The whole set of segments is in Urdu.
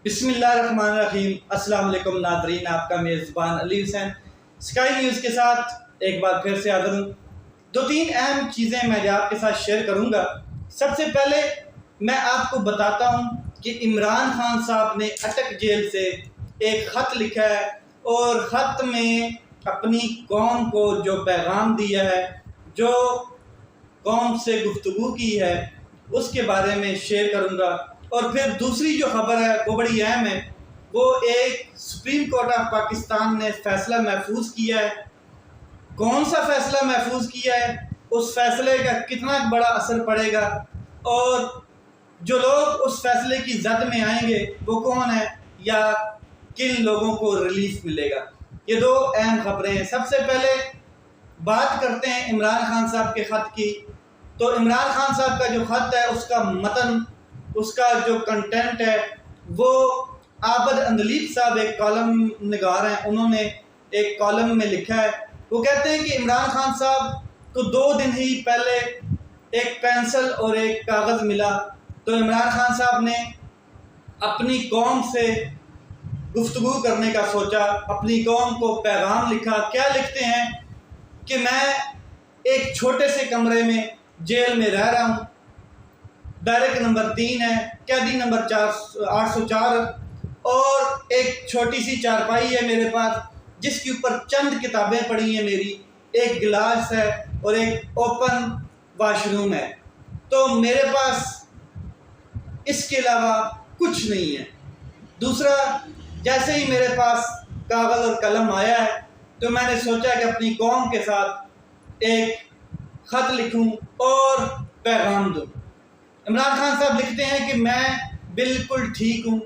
بسم اللہ الرحمن الرحیم۔ السلام علیکم ناظرین، آپ کا میزبان علی حسین اسکائی نیوز کے ساتھ ایک بار پھر سے حاضر ہوں۔ دو تین اہم چیزیں میں آپ کے ساتھ شیئر کروں گا۔ سب سے پہلے میں آپ کو بتاتا ہوں کہ عمران خان صاحب نے اٹک جیل سے ایک خط لکھا ہے اور خط میں اپنی قوم کو جو پیغام دیا ہے، جو قوم سے گفتگو کی ہے، اس کے بارے میں شیئر کروں گا۔ اور پھر دوسری جو خبر ہے وہ بڑی اہم ہے، وہ ایک سپریم کورٹ آف پاکستان نے فیصلہ محفوظ کیا ہے۔ کون سا فیصلہ محفوظ کیا ہے، اس فیصلے کا کتنا بڑا اثر پڑے گا، اور جو لوگ اس فیصلے کی زد میں آئیں گے وہ کون ہے، یا کن لوگوں کو ریلیف ملے گا۔ یہ دو اہم خبریں ہیں۔ سب سے پہلے بات کرتے ہیں عمران خان صاحب کے خط کی۔ تو عمران خان صاحب کا جو خط ہے، اس کا متن، اس کا جو کنٹینٹ ہے، وہ عابد اندلیب صاحب ایک کالم نگار ہیں، انہوں نے ایک کالم میں لکھا ہے۔ وہ کہتے ہیں کہ عمران خان صاحب کو 2 دن ہی پہلے ایک پینسل اور ایک کاغذ ملا، تو عمران خان صاحب نے اپنی قوم سے گفتگو کرنے کا سوچا، اپنی قوم کو پیغام لکھا۔ کیا لکھتے ہیں کہ میں ایک چھوٹے سے کمرے میں جیل میں رہ رہا ہوں، بیرک نمبر 3 ہے، قیدی نمبر 804، اور ایک چھوٹی سی چارپائی ہے میرے پاس جس کے اوپر چند کتابیں پڑھی ہیں میری، ایک گلاس ہے اور ایک اوپن واش روم ہے، تو میرے پاس اس کے علاوہ کچھ نہیں ہے۔ دوسرا، جیسے ہی میرے پاس کاغذ اور قلم آیا ہے تو میں نے سوچا کہ اپنی قوم کے ساتھ ایک خط لکھوں اور پیغام دوں۔ عمران خان صاحب لکھتے ہیں کہ میں بالکل ٹھیک ہوں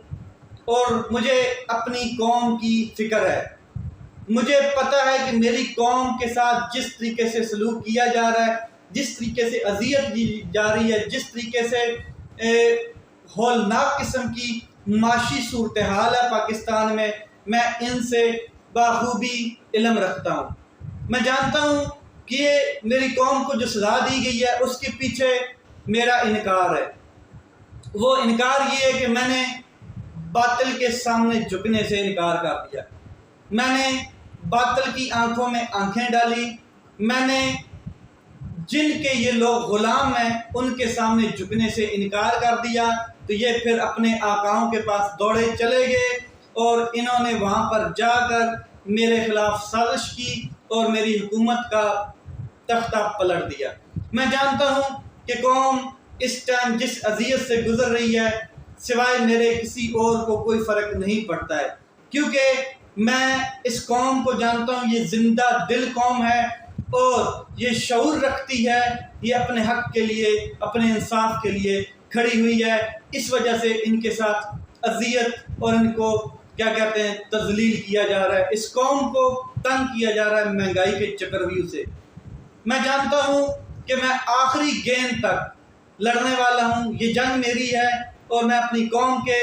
اور مجھے اپنی قوم کی فکر ہے۔ مجھے پتہ ہے کہ میری قوم کے ساتھ جس طریقے سے سلوک کیا جا رہا ہے، جس طریقے سے اذیت کی جا رہی ہے، جس طریقے سے ہولناک قسم کی معاشی صورتحال ہے پاکستان میں ان سے بخوبی علم رکھتا ہوں۔ میں جانتا ہوں کہ یہ میری قوم کو جو سزا دی گئی ہے اس کے پیچھے میرا انکار ہے۔ وہ انکار یہ ہے کہ میں نے باطل کے سامنے جھکنے سے انکار کر دیا، میں نے باطل کی آنکھوں میں آنکھیں ڈالی، میں نے جن کے یہ لوگ غلام ہیں ان کے سامنے جھکنے سے انکار کر دیا، تو یہ پھر اپنے آقاؤں کے پاس دوڑے چلے گئے اور انہوں نے وہاں پر جا کر میرے خلاف سازش کی اور میری حکومت کا تختہ پلٹ دیا۔ میں جانتا ہوں کہ قوم اس ٹائم جس اذیت سے گزر رہی ہے، سوائے میرے کسی اور کو کوئی فرق نہیں پڑتا ہے، کیونکہ میں اس قوم کو جانتا ہوں، یہ زندہ دل قوم ہے اور یہ شعور رکھتی ہے، یہ اپنے حق کے لیے، اپنے انصاف کے لیے کھڑی ہوئی ہے۔ اس وجہ سے ان کے ساتھ اذیت اور ان کو کیا کہتے ہیں تذلیل کیا جا رہا ہے، اس قوم کو تنگ کیا جا رہا ہے مہنگائی کے چکرویوں سے۔ میں جانتا ہوں کہ میں آخری گیند تک لڑنے والا ہوں، یہ جنگ میری ہے اور میں اپنی قوم کے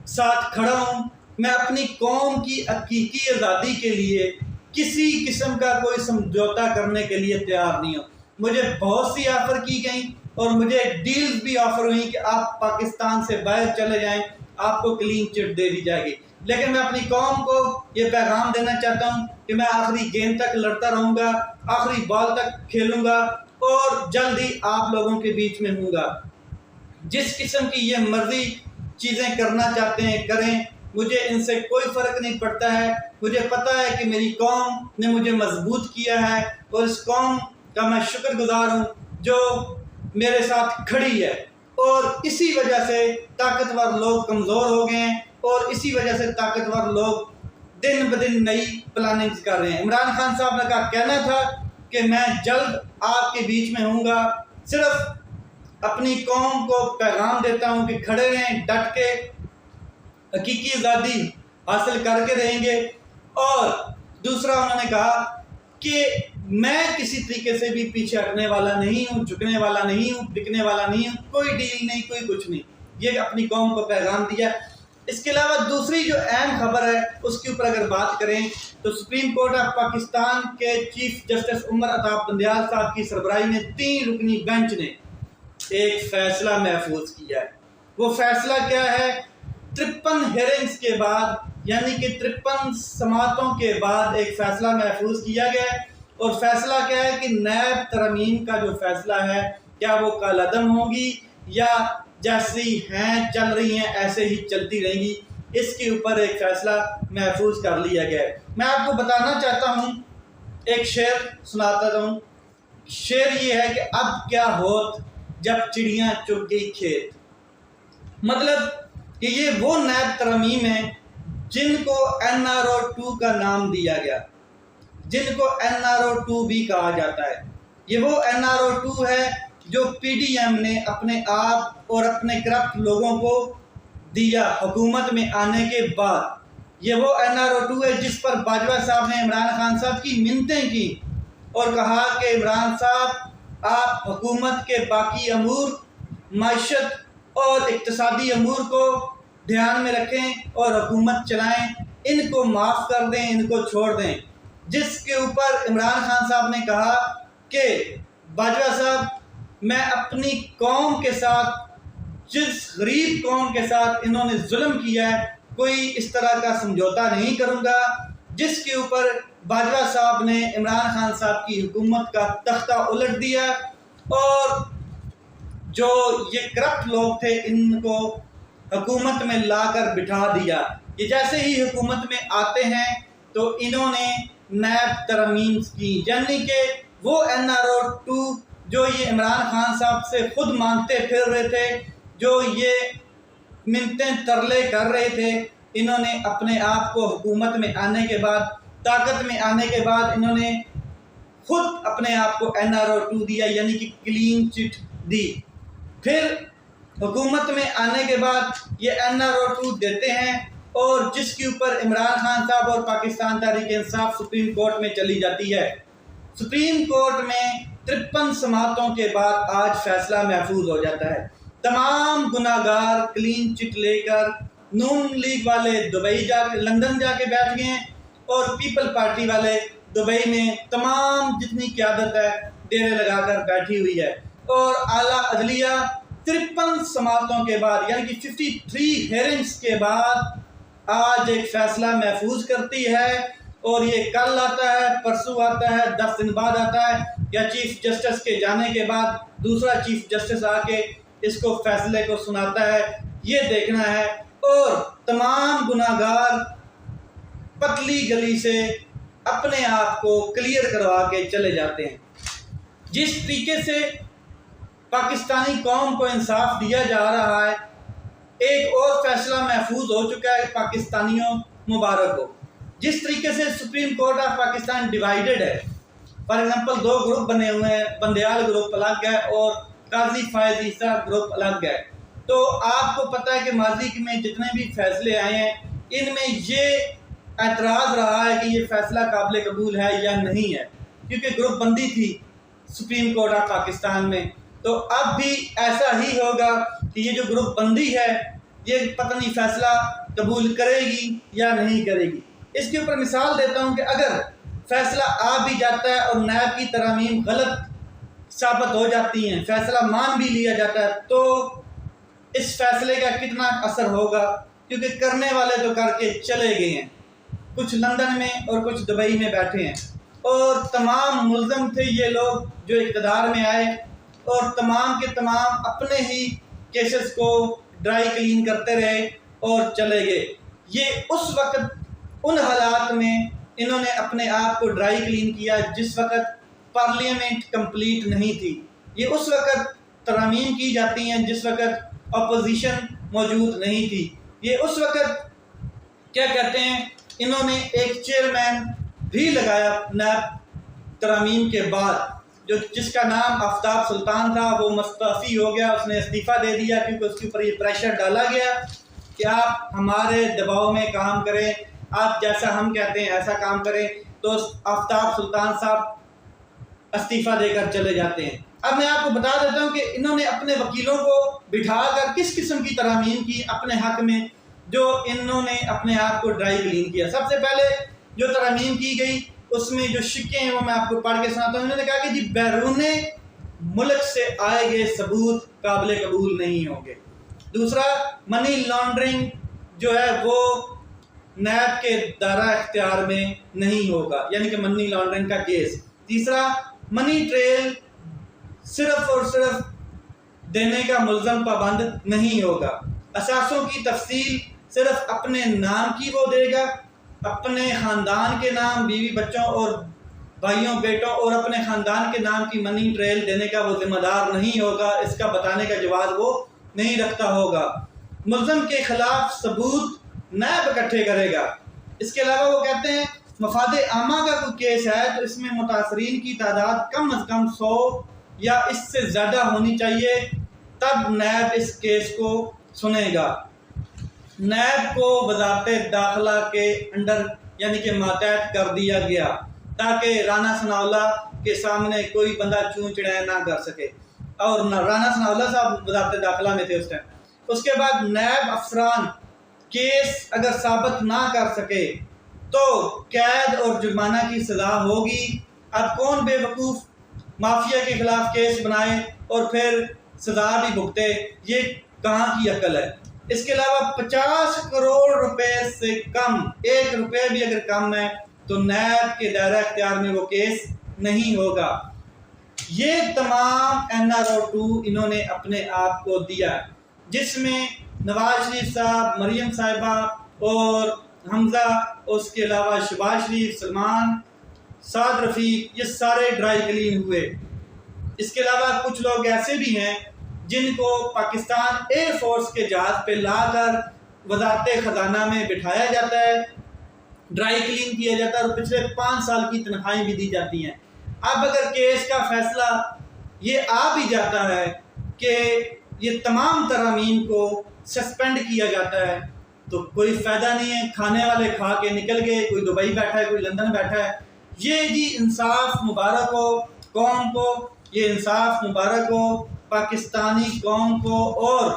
ساتھ کھڑا ہوں۔ میں اپنی قوم کی حقیقی آزادی کے لیے کسی قسم کا کوئی سمجھوتا کرنے کے لیے تیار نہیں ہوں۔ مجھے بہت سی آفر کی گئیں اور مجھے ڈیلز بھی آفر ہوئیں کہ آپ پاکستان سے باہر چلے جائیں، آپ کو کلین چٹ دے دی جائے گی، لیکن میں اپنی قوم کو یہ پیغام دینا چاہتا ہوں کہ میں آخری گیند تک لڑتا رہوں گا، آخری بال تک کھیلوں گا اور جلد ہی آپ لوگوں کے بیچ میں ہوں گا۔ جس قسم کی یہ مرضی چیزیں کرنا چاہتے ہیں کریں، مجھے ان سے کوئی فرق نہیں پڑتا ہے۔ مجھے پتہ ہے کہ میری قوم نے مجھے مضبوط کیا ہے اور اس قوم کا میں شکر گزار ہوں جو میرے ساتھ کھڑی ہے، اور اسی وجہ سے طاقتور لوگ کمزور ہو گئے ہیں اور اسی وجہ سے طاقتور لوگ دن بدن نئی پلاننگز کر رہے ہیں۔ عمران خان صاحب نے کہنا تھا کہ میں جلد آپ کے بیچ میں ہوں گا، صرف اپنی قوم کو پیغام دیتا ہوں کہ کھڑے رہیں، ڈٹ کے حقیقی آزادی حاصل کر کے رہیں گے۔ اور دوسرا انہوں نے کہا کہ میں کسی طریقے سے بھی پیچھے ہٹنے والا نہیں ہوں، جھکنے والا نہیں ہوں، بکنے والا نہیں ہوں، کوئی ڈیل نہیں، کوئی کچھ نہیں۔ یہ اپنی قوم کو پیغام دیا۔ اس کے علاوہ دوسری جو اہم خبر ہے اس کے اوپر اگر بات کریں تو سپریم کورٹ آف پاکستان کے چیف جسٹس عمر عطا بندیال صاحب کی سربراہی میں 3 رکنی بینچ نے ایک فیصلہ محفوظ کیا ہے۔ وہ فیصلہ کیا ہے؟ 53 ہیئرنگز کے بعد یعنی کہ 53 سماعتوں کے بعد ایک فیصلہ محفوظ کیا گیا ہے، اور فیصلہ کیا ہے کہ نیب ترمیم کا جو فیصلہ ہے کیا وہ کالعدم ہوگی یا جیسی ہیں چل رہی ہیں ایسے ہی چلتی رہیں گی، اس کے اوپر ایک فیصلہ محفوظ کر لیا گیا ہے۔ میں آپ کو بتانا چاہتا ہوں، ایک شعر سناتا ہوں۔ شعر یہ ہے کہ اب کیا ہوت جب چڑیاں چگ گئی کھیت، مطلب کہ یہ وہ نیب ترمیم ہیں جن کو NRO2 کا نام دیا گیا، جن کو NRO2 بھی کہا جاتا ہے۔ یہ وہ NRO2 ہے جو PDM نے اپنے آپ اور اپنے کرپٹ لوگوں کو دیا حکومت میں آنے کے بعد۔ یہ وہ NRO2 ہے جس پر باجوہ صاحب نے عمران خان صاحب کی منتیں کی اور کہا کہ عمران صاحب آپ حکومت کے باقی امور، معیشت اور اقتصادی امور کو دھیان میں رکھیں اور حکومت چلائیں، ان کو معاف کر دیں، ان کو چھوڑ دیں۔ جس کے اوپر عمران خان صاحب نے کہا کہ باجوہ صاحب میں اپنی قوم کے ساتھ، جس غریب قوم کے ساتھ انہوں نے ظلم کیا ہے، کوئی اس طرح کا سمجھوتا نہیں کروں گا، جس کے اوپر باجوہ صاحب نے عمران خان صاحب کی حکومت کا تختہ الٹ دیا اور جو یہ کرپٹ لوگ تھے ان کو حکومت میں لا کر بٹھا دیا۔ یہ جیسے ہی حکومت میں آتے ہیں تو انہوں نے نیب ترمیم کی، یعنی کہ وہ NRO2 جو یہ عمران خان صاحب سے خود مانگتے پھر رہے تھے، جو یہ منتیں ترلے کر رہے تھے، انہوں نے اپنے آپ کو حکومت میں آنے کے بعد، طاقت میں آنے کے بعد انہوں نے خود اپنے آپ کو NRO2 دیا، یعنی کہ کلین چٹ دی۔ پھر حکومت میں آنے کے بعد یہ NRO2 دیتے ہیں اور جس کے اوپر عمران خان صاحب اور پاکستان تحریک انصاف سپریم کورٹ میں چلی جاتی ہے۔ سپریم کورٹ میں 53 سماعتوں کے بعد آج فیصلہ محفوظ ہو جاتا ہے۔ تمام گناہگار کلین چٹ لے کر نون لیگ والے لندن جا کے بیٹھ گئے ہیں اور پیپل پارٹی والے دبئی میں تمام جتنی قیادت ہے ڈیرے لگا کر بیٹھی ہوئی ہے، اور اعلیٰ عدلیہ 53 سماعتوں کے بعد یعنی کہ 53 ہیئرنگز کے بعد آج ایک فیصلہ محفوظ کرتی ہے، اور یہ کل آتا ہے، پرسوں آتا ہے، 10 دن بعد آتا ہے، یا چیف جسٹس کے جانے کے بعد دوسرا چیف جسٹس آ کے اس کو فیصلے کو سناتا ہے۔ یہ دیکھنا ہے، اور تمام گناہگار پتلی گلی سے اپنے آپ کو کلیئر کروا کے چلے جاتے ہیں۔ جس طریقے سے پاکستانی قوم کو انصاف دیا جا رہا ہے، ایک اور فیصلہ محفوظ ہو چکا ہے پاکستانیوں مبارک ہو۔ جس طریقے سے supreme court of Pakistan divided ہے، فار ایگزامپل 2 گروپ بنے ہوئے ہیں، بندیال گروپ الگ ہے اور قاضی فائز عیسیٰ گروپ الگ ہے، تو آپ کو پتہ ہے کہ ماضی میں جتنے بھی فیصلے آئے ہیں ان میں یہ اعتراض رہا ہے کہ یہ فیصلہ قابل قبول ہے یا نہیں ہے، کیونکہ گروپ بندی تھی سپریم کورٹ آف پاکستان میں۔ تو اب بھی ایسا ہی ہوگا کہ یہ جو گروپ بندی ہے یہ پتہ نہیں فیصلہ قبول کرے گی یا نہیں کرے گی۔ اس کے اوپر مثال دیتا ہوں کہ اگر فیصلہ آ بھی جاتا ہے اور نیب کی ترامیم غلط ثابت ہو جاتی ہیں، فیصلہ مان بھی لیا جاتا ہے، تو اس فیصلے کا کتنا اثر ہوگا، کیونکہ کرنے والے تو کر کے چلے گئے ہیں، کچھ لندن میں اور کچھ دبئی میں بیٹھے ہیں، اور تمام ملزم تھے یہ لوگ جو اقتدار میں آئے، اور تمام کے تمام اپنے ہی کیسز کو ڈرائی کلین کرتے رہے اور چلے گئے۔ یہ اس وقت ان حالات میں انہوں نے اپنے آپ کو ڈرائی کلین کیا جس وقت پارلیمنٹ کمپلیٹ نہیں تھی۔ یہ اس وقت ترامیم کی جاتی ہیں جس وقت اپوزیشن موجود نہیں تھی۔ یہ اس وقت کیا کہتے ہیں، انہوں نے ایک چیئرمین بھی لگایا نیب ترامیم کے بعد، جس کا نام آفتاب سلطان تھا، وہ مستعفی ہو گیا، اس نے استعفیٰ دے دیا کیونکہ اس کے اوپر یہ پریشر ڈالا گیا کہ آپ ہمارے دباؤ میں کام کریں، آپ جیسا ہم کہتے ہیں ایسا کام کریں۔ تو آفتاب سلطان صاحب استعفیٰ دے کر چلے جاتے ہیں۔ اب میں آپ کو بتا دیتا ہوں کہ انہوں نے اپنے وکیلوں کو بٹھا کر کس قسم کی ترامیم کی اپنے حق میں، جو انہوں نے اپنے آپ کو ڈرائی کلین کیا۔ سب سے پہلے جو ترامیم کی گئی اس میں جو شکے ہیں وہ میں آپ کو پڑھ کے سناتا ہوں۔ انہوں نے کہا کہ جی بیرون ملک سے آئے گئے ثبوت قابل قبول نہیں ہوں گے۔ دوسرا، منی لانڈرنگ جو ہے وہ نیب کے دائرہ اختیار میں نہیں ہوگا، یعنی کہ منی لانڈرنگ کا کیس۔ تیسرا، منی ٹریل صرف اور صرف دینے کا ملزم پابند نہیں ہوگا۔ اثاثوں کی تفصیل صرف اپنے نام کی وہ دے گا، اپنے خاندان کے نام، بیوی بچوں اور بھائیوں بیٹوں اور اپنے خاندان کے نام کی منی ٹریل دینے کا وہ ذمہ دار نہیں ہوگا، اس کا بتانے کا جواز وہ نہیں رکھتا ہوگا۔ ملزم کے خلاف ثبوت نیب اکٹھے کرے گا۔ اس کے علاوہ وہ کہتے ہیں مفاد عامہ کا کوئی کیس ہے تو اس میں متاثرین کی تعداد کم از کم 100 یا اس سے زیادہ ہونی چاہیے، تب نیب اس کیس کو سنے گا۔ نیب کو وزارت داخلہ کے انڈر یعنی کہ ماتحت کر دیا گیا تاکہ رانا ثناءاللہ کے سامنے کوئی بندہ چون چڑائے نہ کر سکے، اور رانا ثناءاللہ صاحب وزارت داخلہ میں تھے اس ٹائم۔ اس کے بعد نیب افسران کیس اگر ثابت نہ کر سکے تو قید اور جرمانہ کی سزا ہوگی۔ اب کون بے وقوف مافیا کے خلاف کیس بنائے اور پھر سزا بھی بھگتے، یہ کہاں کی عقل ہے؟ اس کے علاوہ 50 کروڑ روپے سے کم، 1 روپے بھی اگر کم ہے تو نیب کے دائرہ اختیار میں وہ کیس نہیں ہوگا۔ یہ تمام NRO2 انہوں نے اپنے آپ کو دیا، جس میں نواز شریف صاحب، مریم صاحبہ اور حمزہ، اس کے علاوہ شہباز شریف، سلمان، سعد رفیق، یہ سارے ڈرائی کلین ہوئے۔ اس کے علاوہ کچھ لوگ ایسے بھی ہیں جن کو پاکستان ایئر فورس کے جہاز پہ لا کر وزارت خزانہ میں بٹھایا جاتا ہے، ڈرائی کلین کیا جاتا ہے اور پچھلے 5 سال کی تنخواہیں بھی دی جاتی ہیں۔ اب اگر کیس کا فیصلہ یہ آ بھی جاتا ہے کہ یہ تمام ترامیم کو سسپینڈ کیا جاتا ہے تو کوئی فائدہ نہیں ہے، کھانے والے کھا کے نکل گئے، کوئی دبئی بیٹھا ہے، کوئی لندن بیٹھا ہے۔ یہ جی انصاف مبارک ہو قوم کو، یہ انصاف مبارک ہو پاکستانی قوم کو، اور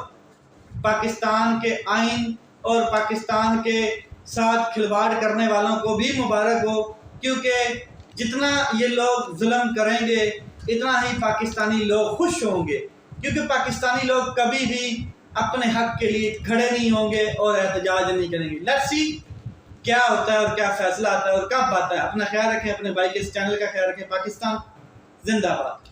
پاکستان کے آئین اور پاکستان کے ساتھ کھلواڑ کرنے والوں کو بھی مبارک ہو، کیونکہ جتنا یہ لوگ ظلم کریں گے اتنا ہی پاکستانی لوگ خوش ہوں گے، کیونکہ پاکستانی لوگ کبھی بھی اپنے حق کے لیے کھڑے نہیں ہوں گے اور احتجاج نہیں کریں گے۔ لیٹس سی کیا ہوتا ہے اور کیا فیصلہ آتا ہے اور کب آتا ہے۔ اپنا خیال رکھیں، اپنے بھائی کے اس چینل کا خیال رکھیں۔ پاکستان زندہ باد۔